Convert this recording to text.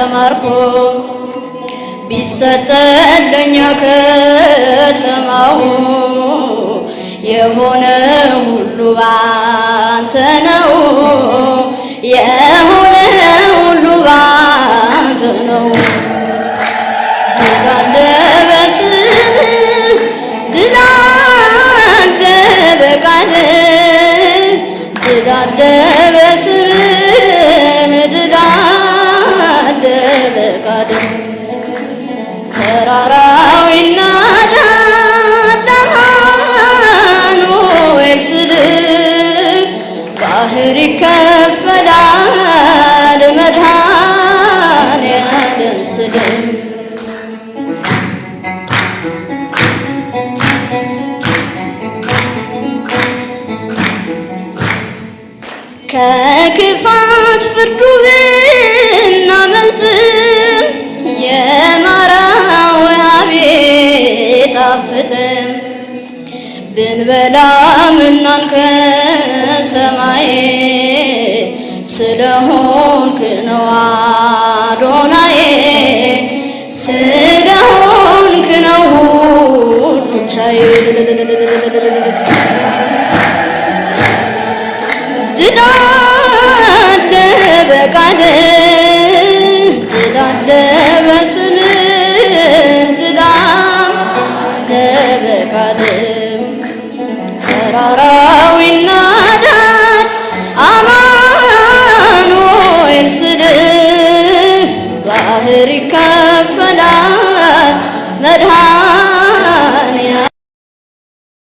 ተማርኮ ቢሰጠለኛ ከተማው የሆነ ሁሉ ባንተ ነው የሆነ ሁሉ ባንተ ነው። ድል አለ በስምህ ድል አለ በቃልህ ድል አለ በስምህ ድል አለ በቃልህ ተራራው ይናዳል አማኑኤል ስልህ ባህር ይከፈላል መድኃኔዓለም ስልህ ከክፋት ፍርዱ ብናመልጥም የማራው አቤት ጣፍጥም ብንበላ ምናን ከሰማይ ስለሆንክ ነው አዶናዬ ስለሆንክ ነው ሁሉን ቻይ ድል አለ በቃልህ ድል አለ በስምህ ድል አለ በቃልህ ተራራው ይናዳል አማኑኤል ስልህ ባህር ይከፈላል መድኃኔዓለም